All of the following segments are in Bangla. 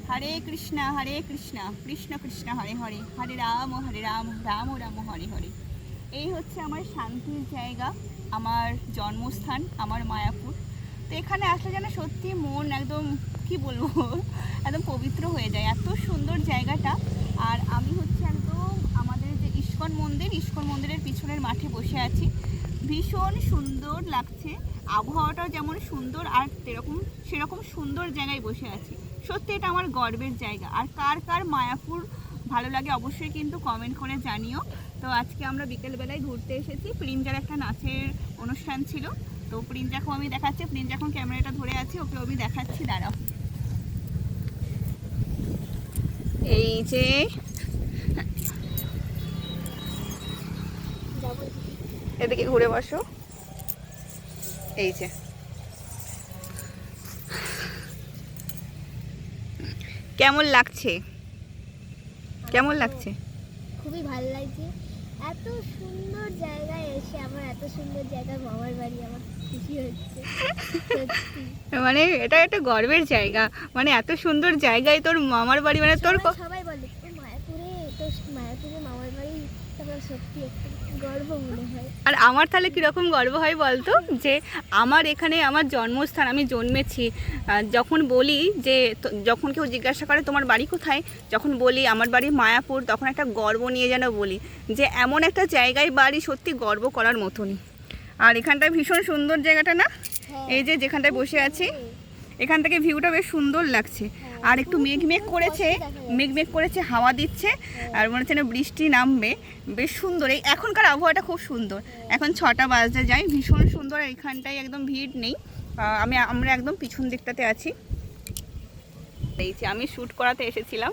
হরে কৃষ্ণ কৃষ্ণ কৃষ্ণ হরে হরে, হরে রাম রাম রাম হরে হরে। এই হচ্ছে আমার শান্তির জায়গা, আমার জন্মস্থান, আমার মায়াপুর। তো এখানে আসলে যেন সত্যি মন একদম কি বলবো একদম পবিত্র হয়ে যায়, এত সুন্দর জায়গাটা। আর আমি হচ্ছে একদম আমাদের যে ইস্কন মন্দিরের পিছনের মাঠে বসে আছি। ভীষণ সুন্দর লাগছে, আবহাওয়াটাও যেমন সুন্দর আর সেরকম সুন্দর জায়গায় বসে আছি। সত্যি এটা আমার গর্বের জায়গা। আর কার কার মায়াপুর ভালো লাগে অবশ্যই কিন্তু কমেন্ট করে জানিও। তো আজকে আমরা বিকেলবেলায় ঘুরতে এসেছি, প্রিঞ্জার একটা নাচের অনুষ্ঠান ছিল। তো প্রিঞ্জাকে আমি দেখাচ্ছি, প্রিঞ্জা এখন ক্যামেরাটা ধরে আছে, ওকে আমি দেখাচ্ছি, দাঁড়াও। এই যে এদিকে ঘুরে বসো, এই যে কেমন লাগছে? কেমন লাগছে? খুবই ভালো লাগছে। এত সুন্দর জায়গায় এসে আমার এত সুন্দর জায়গা মামার বাড়ি, আমার খুশি হচ্ছে মানে এটা একটা গর্বের জায়গা, মানে এত সুন্দর জায়গায় তোর মামার বাড়ি, মানে তোর সবাই বলে মায়াপুরে মামার বাড়ি, তারপর সত্যি একটা গর্ব মনে হয়। আর আমার তাহলে কীরকম গর্ব হয় বলতো, যে আমার এখানে আমার জন্মস্থান, আমি জন্মেছি। যখন বলি যে যখন কেউ জিজ্ঞাসা করে তোমার বাড়ি কোথায়, যখন বলি আমার বাড়ি মায়াপুর, তখন একটা গর্ব নিয়ে যেন বলি যে এমন একটা জায়গায় বাড়ি, সত্যি গর্ব করার মতনই। আর এখানটায় ভীষণ সুন্দর জায়গাটা না, এই যে যেখানটায় বসে আছি, এখান থেকে ভিউটা বেশ সুন্দর লাগছে। আর একটু মেঘ করেছে, হাওয়া দিচ্ছে, আর মনে হচ্ছে না বৃষ্টি নামবে। বেশ সুন্দর, এই এখনকার আবহাওয়াটা খুব সুন্দর। এখন 6টা বাজতে যায়, ভীষণ সুন্দর। আর এখানটায় একদম ভিড় নেই, আমরা একদম পিছন দিকটাতে আছি। এই যে আমি শ্যুট করাতে এসেছিলাম।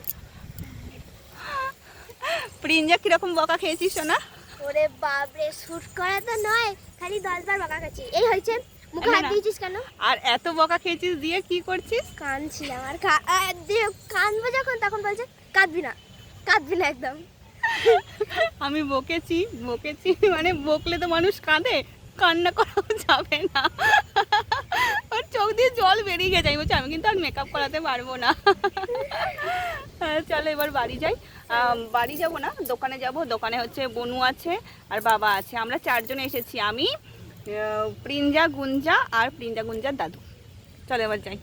প্রিঞ্জা কিরকম বকা খেয়েছিস না? ওরে বাপরে, শুট করা তো নয়, খালি 10বার বকা খাচ্ছি। এই হয়েছে, মুখে হাত দিয়েছিস কেন? আর এত বকা খেয়েছিস, দিয়ে কি করছিস? কাঁদছিলাম। আর কাঁদবো যখন, তখন বলছে কাঁদবি না একদম। আমি বকেছি, মানে বকলে তো মানুষ কাঁদে, কান্না করাও যাবে না। ওর চোখ দিয়ে জল বেরিয়ে গেছে। আমি বলছি আমি কিন্তু আর মেকআপ করাতে পারবো না। চলো এবার বাড়ি যাই। বাড়ি যাবো না, দোকানে যাব। দোকানে হচ্ছে বনু আছে আর বাবা আছে, আমরা 4 জন এসেছি, আমি, প্রিঞ্জা গুঞ্জা আর প্রিঞ্জা গুঞ্জার দাদু। চলো এবার যাই।